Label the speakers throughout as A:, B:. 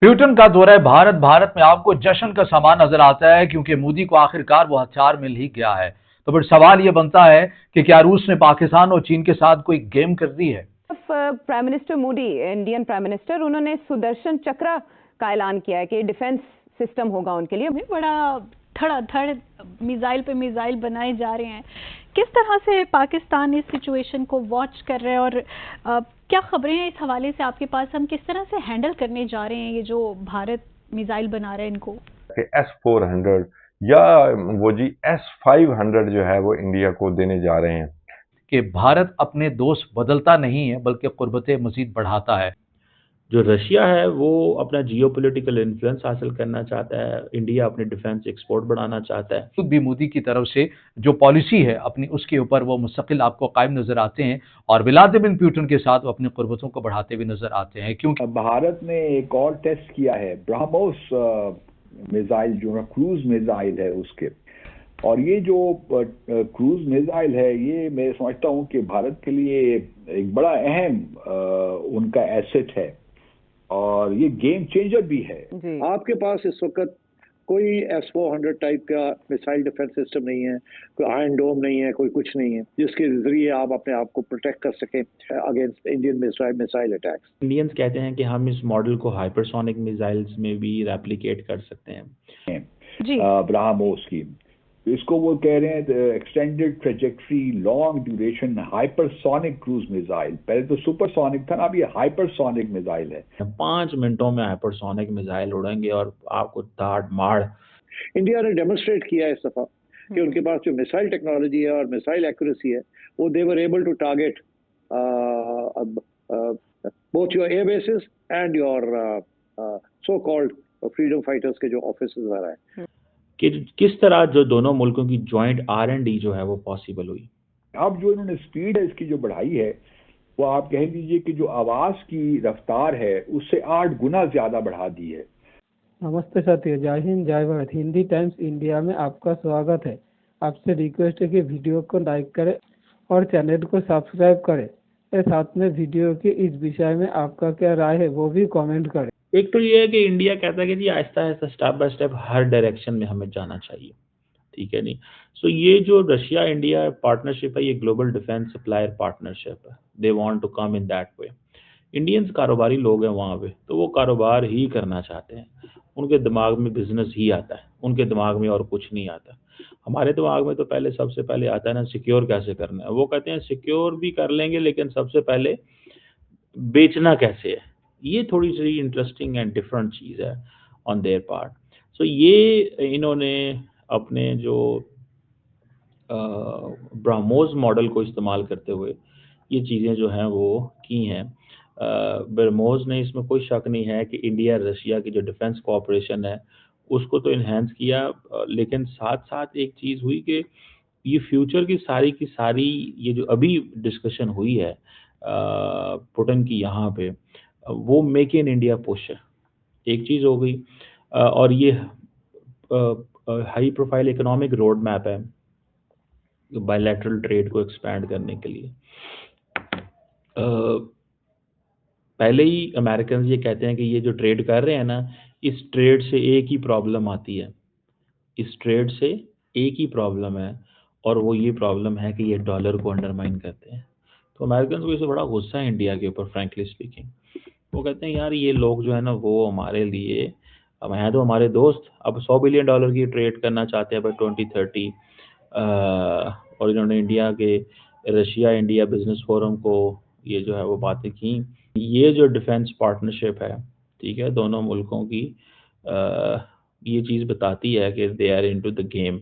A: Putin का दौरा है भारत। भारत में आपको जश्न का सामान नजर आता है क्योंकि मोदी को आखिरकार वो हथियार मिल ही गया है। तो फिर सवाल ये बनता है कि क्या रूस ने पाकिस्तान और चीन के साथ कोई गेम कर दी है।
B: Prime minister Modi, Indian prime minister, उन्होंने सुदर्शन चक्र का ऐलान किया है कि डिफेंस सिस्टम होगा उनके लिए।
C: बड़ा धड़ाधड़ मिसाइल पे मिसाइल बनाए जा रहे हैं। किस तरह से पाकिस्तान इस सिचुएशन को वॉच कर रहे हैं और क्या खबरें हैं इस हवाले से आपके पास? हम किस तरह से हैंडल करने जा रहे हैं ये जो भारत मिसाइल बना रहे हैं इनको?
D: S-400 या वो जी S-500 जो है वो इंडिया को देने जा रहे हैं
A: कि भारत अपने दोस्त बदलता नहीं है बल्कि कुर्बतें मजीद बढ़ाता है।
E: जो रशिया है वो अपना जियोपॉलिटिकल इन्फ्लुएंस हासिल करना चाहता है, इंडिया अपने डिफेंस एक्सपोर्ट बढ़ाना चाहता है।
A: खुद भी मोदी की तरफ से जो पॉलिसी है अपनी, उसके ऊपर वो मुस्तकिल आपको कायम नजर आते हैं और व्लादिमीर पुतिन के साथ वो अपनी कुर्बतों को बढ़ाते हुए नजर आते हैं। क्योंकि
F: भारत ने एक और टेस्ट किया है, ब्रह्मोस मिसाइल जो क्रूज मिसाइल है उसके, और ये जो क्रूज मिसाइल है ये मैं समझता हूँ कि भारत के लिए एक बड़ा अहम उनका एसेट है और ये गेम चेंजर भी है।
G: आपके पास इस वक्त कोई S-400 टाइप का मिसाइल डिफेंस सिस्टम नहीं है, कोई आयरन डोम नहीं है, कोई कुछ नहीं है जिसके जरिए आप अपने आप को प्रोटेक्ट कर सकें against Indian missile attacks.
E: Indians कहते हैं कि हम इस मॉडल को हाइपरसोनिक मिसाइल्स में भी रेप्लिकेट कर सकते हैं
C: जी।
F: ब्रह्मोस की, इसको वो कह रहे हैं extended trajectory long duration hypersonic cruise missile. पहले तो सुपरसोनिक था ना, अब ये हाइपरसोनिक मिसाइल है।
E: 5 मिनटों में हाइपरसोनिक मिसाइल उड़ेंगे और आपको दाड़ माड़।
G: इंडिया ने डेमोन्स्ट्रेट किया इस दफा कि उनके पास जो मिसाइल टेक्नोलॉजी है और मिसाइल एक्यूरेसी है वो they were able to target both your air bases and your so called freedom fighters के जो ऑफिस वगैरह है।
E: कि किस तरह जो दोनों मुल्कों की जॉइंट R&D जो है वो पॉसिबल हुई।
F: अब जो इन्होंने स्पीड है इसकी जो बढ़ाई है वो आप कह लीजिए कि जो आवाज की रफ्तार है उससे 8 गुना ज्यादा बढ़ा दी है।
H: नमस्ते साथियों, जय हिंद जय भारत। हिंदी टाइम्स इंडिया में आपका स्वागत है। आपसे रिक्वेस्ट है कि वीडियो को लाइक करें और चैनल को सब्सक्राइब करें। साथ में वीडियो के इस विषय में आपका क्या राय है वो भी कमेंट करें।
E: एक तो ये है कि इंडिया कहता है कि जी Aahista Aahista step by step her direction में हमें जाना चाहिए, ठीक है नहीं। सो ये जो रशिया इंडिया पार्टनरशिप है ये ग्लोबल डिफेंस सप्लायर पार्टनरशिप है। They want to come in that way. Indians कारोबारी लोग हैं वहाँ पे, तो वो कारोबार ही करना चाहते हैं। उनके दिमाग में बिजनेस ही आता है, उनके दिमाग में और कुछ नहीं आता। हमारे दिमाग में तो पहले सबसे पहले आता है ना सिक्योर कैसे करना है। वो कहते हैं सिक्योर भी कर लेंगे लेकिन सबसे पहले बेचना कैसे है। ये थोड़ी सी इंटरेस्टिंग एंड डिफरेंट चीज़ है ऑन देयर पार्ट। सो ये इन्होंने अपने जो ब्रह्मोस मॉडल को इस्तेमाल करते हुए ये चीज़ें जो हैं वो की हैं। ब्रह्मोस ने, इसमें कोई शक नहीं है कि इंडिया रशिया की जो डिफेंस कोऑपरेशन है उसको तो इन्हेंस किया, लेकिन साथ साथ एक चीज़ हुई कि ये फ्यूचर की सारी ये जो अभी डिस्कशन हुई है पुतिन की यहाँ पे, वो मेक इन इंडिया पुश है, एक चीज़ हो गई। और ये high profile economic road map है बायलैटरल ट्रेड को एक्सपैंड करने के लिए। पहले ही अमेरिकन ये कहते हैं कि ये जो ट्रेड कर रहे हैं ना, इस ट्रेड से एक ही प्रॉब्लम आती है, इस ट्रेड से एक ही प्रॉब्लम है और वो ये प्रॉब्लम है कि ये डॉलर को अंडरमाइन करते हैं। तो अमेरिकन को इससे बड़ा गुस्सा है इंडिया के ऊपर, फ्रैंकली स्पीकिंग। वो कहते हैं यार ये लोग जो है ना वो हमारे लिए, अब हैं तो हमारे दोस्त, अब $100 बिलियन की ट्रेड करना चाहते हैं बाय 2030। और इन्होंने इंडिया के रशिया इंडिया बिजनेस फोरम को ये जो है वो बातें की। ये जो डिफेंस पार्टनरशिप है, ठीक है, दोनों मुल्कों की, ये चीज़ बताती है कि they are into the game.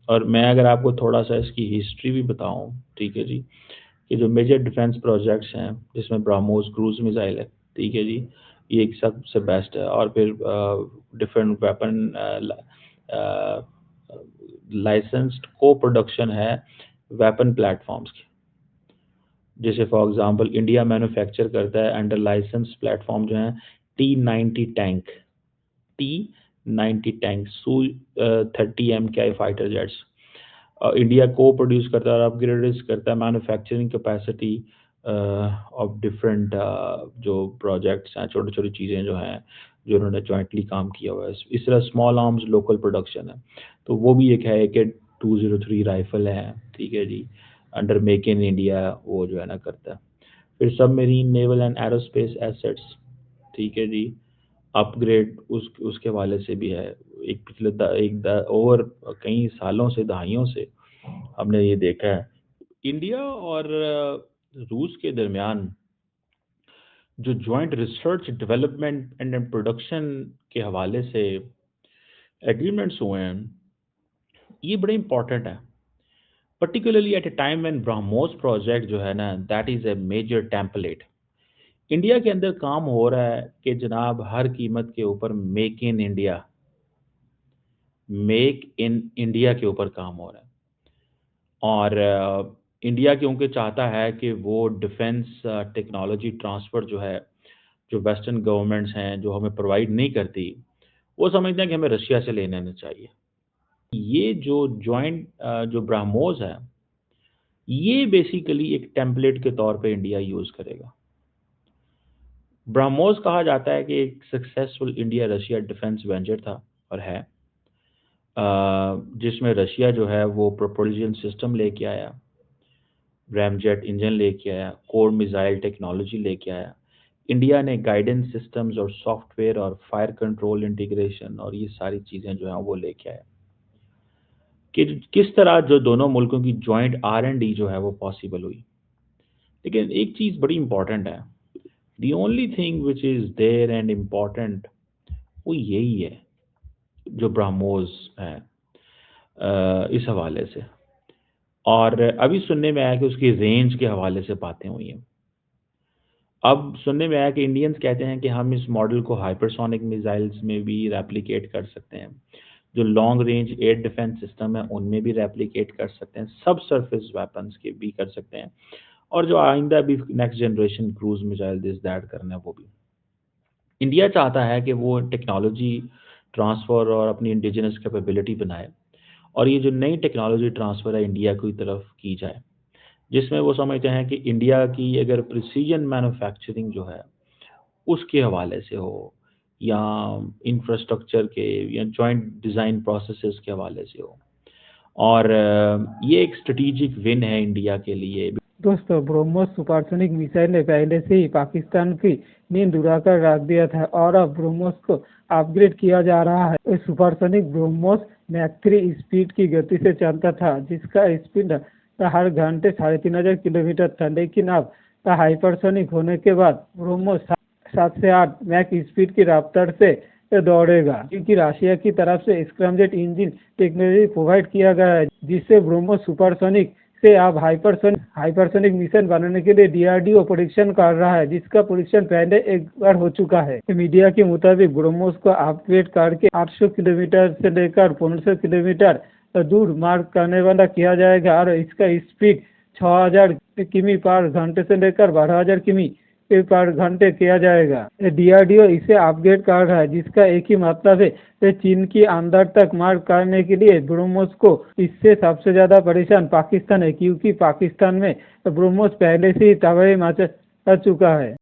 E: और मैं अगर आपको थोड़ा सा इसकी हिस्ट्री भी बताऊं, ठीक है जी, कि जो मेजर डिफेंस प्रोजेक्ट्स हैं जिसमें ब्रह्मोस क्रूज मिसाइल है, ठीक है जी, ये एक सबसे बेस्ट है। और फिर डिफरेंट वेपन लाइसेंस्ड को प्रोडक्शन है वेपन प्लेटफॉर्म्स की। जैसे फॉर एग्जांपल इंडिया मैन्युफैक्चर करता है अंडर लाइसेंस प्लेटफॉर्म जो है T-90 tank, T-90 tank, Su-30 MKI fighter jets. India को प्रोड्यूस करता है और अपग्रेड करता है मैन्युफैक्चरिंग कैपेसिटी ऑफ डिफरेंट जो प्रोजेक्ट्स हैं, छोटी छोटी चीज़ें जो हैं जो उन्होंने जॉइंटली काम किया हुआ है। इस तरह स्मॉल आर्म्स लोकल प्रोडक्शन है, तो वो भी एक है कि 203 राइफल है, ठीक है जी, अंडर मेक इन इंडिया वो जो है ना करता है। फिर submarine naval and aerospace assets, ठीक है जी, अपग्रेड उसके हवाले से भी है। एक पिछले ओवर कई सालों से, दहाइयों से हमने ये देखा है इंडिया और रूस के दरमियान जो joint research development and production के हवाले से एग्रीमेंट्स हुए हैं, ये बड़े इंपॉर्टेंट है, particularly at a time when BrahMos project जो है ना, that is a major template. India के अंदर काम हो रहा है कि जनाब हर कीमत के ऊपर मेक इन इंडिया के ऊपर काम हो रहा है। और इंडिया क्योंकि चाहता है कि वो डिफेंस टेक्नोलॉजी ट्रांसफ़र जो है, जो वेस्टर्न गवर्नमेंट्स हैं जो हमें प्रोवाइड नहीं करती, वो समझते हैं कि हमें रशिया से ले लेना चाहिए। ये जो जॉइंट जो ब्रह्मोस है, ये बेसिकली एक टेम्पलेट के तौर पे इंडिया यूज़ करेगा। ब्रह्मोस कहा जाता है कि एक successful India Russia defence venture था और है, जिसमें रशिया जो है वो प्रोपल्शन सिस्टम लेके आया, रैमजेट इंजन लेके आया, कोर मिसाइल टेक्नोलॉजी लेके आया। इंडिया ने गाइडेंस सिस्टम्स और सॉफ्टवेयर और फायर कंट्रोल इंटीग्रेशन और ये सारी चीज़ें जो हैं वो लेके आया कि किस तरह जो दोनों मुल्कों की जॉइंट R&D जो है वो पॉसिबल हुई। लेकिन एक चीज़ बड़ी इंपॉर्टेंट है, the only thing which is there and important वो यही है जो ब्रह्मोस है इस हवाले से। और अभी सुनने में आया कि उसकी रेंज के हवाले से बातें हुई हैं। अब सुनने में आया कि इंडियंस कहते हैं कि हम इस मॉडल को हाइपरसोनिक मिसाइल्स में भी रेप्लिकेट कर सकते हैं, जो long range air defence system है उनमें भी रेप्लिकेट कर सकते हैं, सब सरफेस वेपन्स के भी कर सकते हैं, और जो आइंदा भी next generation cruise missile this that करना है वो भी। इंडिया चाहता है कि वो टेक्नोलॉजी ट्रांसफ़र और अपनी इंडिजिनस कैपेबिलिटी बनाए, और ये जो नई टेक्नोलॉजी ट्रांसफ़र है इंडिया की तरफ की जाए, जिसमें वो समझते हैं कि इंडिया की अगर प्रिसीजन मैन्युफैक्चरिंग जो है उसके हवाले से हो, या इंफ्रास्ट्रक्चर के या जॉइंट डिज़ाइन प्रोसेसेस के हवाले से हो, और ये एक स्ट्रेटेजिक विन है इंडिया के लिए।
H: दोस्तों, ब्रह्मोस सुपरसोनिक मिसाइल ने पहले से ही पाकिस्तान की नींद उड़ाकर रख दिया था और अब ब्रह्मोस को अपग्रेड किया जा रहा है। इस सुपरसोनिक ब्रह्मोस मैक 3 स्पीड की गति से चलता था, जिसका स्पीड हर घंटे 3500 किलोमीटर था। लेकिन अब हाइपरसोनिक होने के बाद ब्रह्मोस 7 से 8 मैक स्पीड की रफ्तार से दौड़ेगा, क्योंकि रशिया की तरफ से स्क्रैमजेट इंजन टेक्नोलॉजी प्रोवाइड किया गया है, जिससे ब्रह्मोस सुपरसोनिक से अब हाइपरसोनिक मिशन बनाने के लिए DRDO परीक्षण कर रहा है, जिसका परीक्षण पहले एक बार हो चुका है। मीडिया के मुताबिक ब्रह्मोस को अपग्रेड करके 800 किलोमीटर से लेकर 1500 किलोमीटर दूर मार्ग करने वाला किया जाएगा, और इसका स्पीड 6000 किमी पर घंटे से लेकर 12000 किमी पर घंटे किया जाएगा। DRDO इसे अपग्रेड कर रहा है, जिसका एक ही मतलब है चीन की अंदर तक मार करने के लिए ब्रह्मोस को इससे सबसे ज्यादा परेशान पाकिस्तान है, क्योंकि पाकिस्तान में ब्रह्मोस पहले से ही तबाही मचा चुका है।